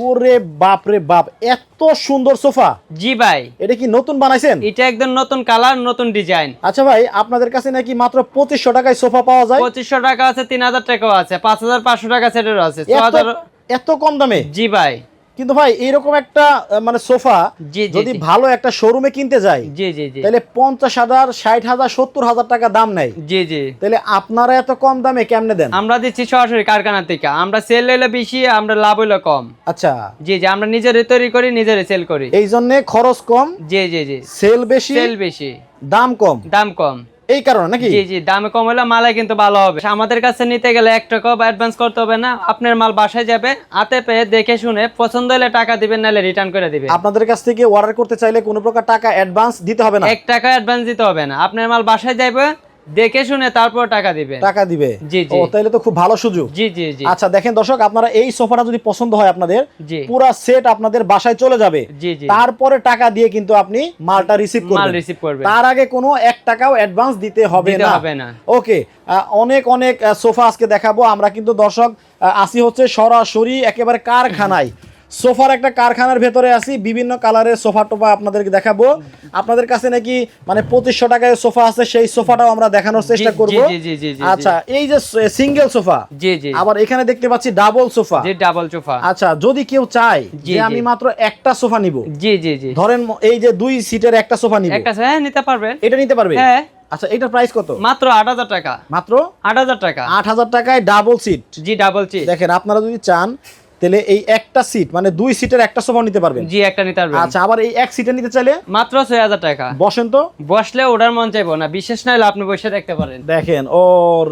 ওরে বাপ রে বাপ, এত সুন্দর সোফা। জি ভাই, এটা কি নতুন বানাইছেন? এটা একদম নতুন কালার, নতুন ডিজাইন। আচ্ছা ভাই, আপনাদের কাছে নাকি মাত্র 2500 টাকায় সোফা পাওয়া যায়? 2500 টাকা আছে, 3000 টাকাও আছে, 5500 টাকা সেটেরও আছে, এত 6000। এত কম দামে? জি ভাই। কিন্তু ভাই এরকম একটা মানে সোফা জি জি যদি জি। ভালো একটা শোরুমে কিনতে যাই, জি জি জি। তাহলে 50,000, 60,000, 70,000 টাকা দাম নেয়। জি জি। তাহলে আপনারা এত কম দামে কেমনে দেন? আমরা দিচ্ছি সরাসরি কারখানা থেকে, আমরা সেল হইলে বেশি, আমরা লাভ হইলে কম। আচ্ছা, জি জি, আমরা নিজেরাই তৈরি করি, নিজেরাই সেল করি। এই জন্য খরচ কম, জি জি জি। সেল বেশি, সেল বেশি, দাম কম, দাম কম। এই কারণে নাকি? জি জি, দাম কম হলে মালাই কিন্তু ভালো হবে। আমাদের কাছে নিতে গেলে 1 টাকাও অ্যাডভান্স করতে হবে না। আপনার মাল বাসায় যাবে, হাতে পেয়ে দেখে শুনে পছন্দ হলে টাকা দিবেন, নাহলে রিটার্ন করে দিবেন। আপনাদের কাছ থেকে অর্ডার করতে চাইলে কোনো প্রকার টাকা অ্যাডভান্স দিতে হবে না? 1 টাকা অ্যাডভান্স দিতে হবে না। আপনার মাল বাসায় যাবে, দেখে শুনে তারপর টাকা দিবেন। টাকা দিবে? জি জি। ও, তাহলে তো খুব ভালো সুযোগ। জি জি জি। আচ্ছা দেখেন দর্শক, আপনারা এই সোফাটা যদি পছন্দ হয় আপনাদের, জি। পুরো সেট আপনাদের বাসায় চলে যাবে। জি জি। তারপরে টাকা দিয়ে কিন্তু আপনি মালটা রিসিভ মাল করবেন। রিসিভ করবেন। তার আগে কোনো 1 টাকাও অ্যাডভান্স দিতে হবে দিতে না। হবে না। ওকে, অনেক অনেক সোফা আজকে দেখাবো আমরা, কিন্তু দর্শক আসি হচ্ছে সরাসরি একেবারে কারখানায়। সোফার একটা কারখানার ভেতরে আছি, বিভিন্ন কালারের সোফা টোফা আপনাদেরকে দেখাবো। আপনাদের কাছে নাকি মানে 2500 টাকায় সোফা আছে, সেই সোফাটাও আমরা দেখানোর চেষ্টা করব। জি জি জি জি। আচ্ছা, এই যে সিঙ্গেল সোফা, জি জি। আবার এখানে দেখতে পাচ্ছি ডাবল সোফা। জি, ডাবল সোফা। আচ্ছা, যদি কেউ চায় জি, যে জি। আমি মাত্র একটা সোফা নিব, জি জি জি। ধরেন এই যে 2 সিটের একটা সোফা নিব, একটা হ্যাঁ নিতে পারবেন। এটা নিতে পারবে? হ্যাঁ। আচ্ছা, এটার প্রাইস কত? মাত্র 8000 টাকা। মাত্র 8000 টাকা। 8000 টাকায় ডাবল সিট। জি, ডাবল সিট। দেখেন, আপনারা যদি চান তাহলে এই একটা সিট মানে 2 সিটের একটা সোফা নিতে পারবেন। জি, একটা নিতে পারবেন। আচ্ছা, আবার এই এক সিটে নিতে চাইলে মাত্র 6000 টাকা। বসেন তো, বসলে ওঠার মন চাইবো না, বিশেষ না হলে আপনি বসে দেখতে পারেন। দেখেন ও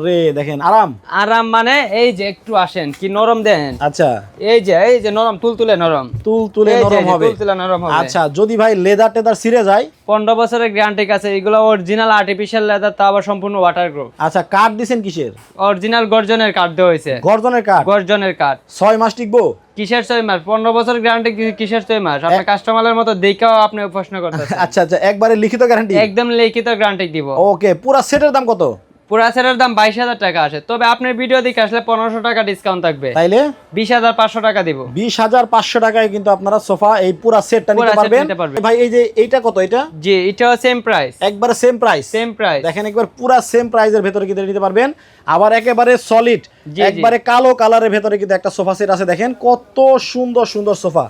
রে, দেখেন আরাম। আরাম মানে এই যে একটু আসেন, কি নরম দেন। আচ্ছা, এই যে নরম, তুলতুলে নরম। তুলতুলে এই যে, নরম হবে। তুলতুলে নরম হবে। আচ্ছা, যদি ভাই লেদার টেদার ছিঁড়ে যায়? 15 বছরের গ্যারান্টি আছে। এগুলো অরিজিনাল আর্টিফিশিয়াল লেদার, তা আবার সম্পূর্ণ ওয়াটারপ্রুফ। আচ্ছা, কাঠ দিছেন কিসের? অরিজিনাল গর্জনের কাঠ দেওয়া হয়েছে। গর্জনের কাঠ? গর্জনের কাঠ। 6 মাস টিকবো? কিসের 6 মাস? 15 বছর গ্যারান্টি, কিসের 6 মাস? আপনার কাস্টমারের মতো দেখাও আপনি প্রশ্ন করতেছেন। আচ্ছা আচ্ছা, একবারে লিখিত গ্যারান্টি? একদম লিখিত গ্যারান্টি দিব। ওকে, পুরো সেটের দাম কত? পুরা সেটের দাম 22000 টাকা আসে, তবে আপনার ভিডিও দেখে আসলে 1500 টাকা ডিসকাউন্ট থাকবে। তাইলে 20500 টাকা দিব। 20500 টাকায় কিন্তু আপনারা সোফা এই পুরো সেটটা পুরা নিতে সেট পারবেন। নিতে পারবেন। ভাই এই যে এইটা কত? এটা জি, এটাও সেম প্রাইস। একবারে সেম প্রাইস? Same price. দেখেন, একবার পুরো সেম প্রাইসের ভেতরে কিন্তু নিতে পারবেন। আবার একেবারে সলিড, জি, জি। একবারে কালো কালারের ভেতরে কিন্তু একটা সোফা সেট আছে। দেখেন কত সুন্দর সুন্দর সোফা।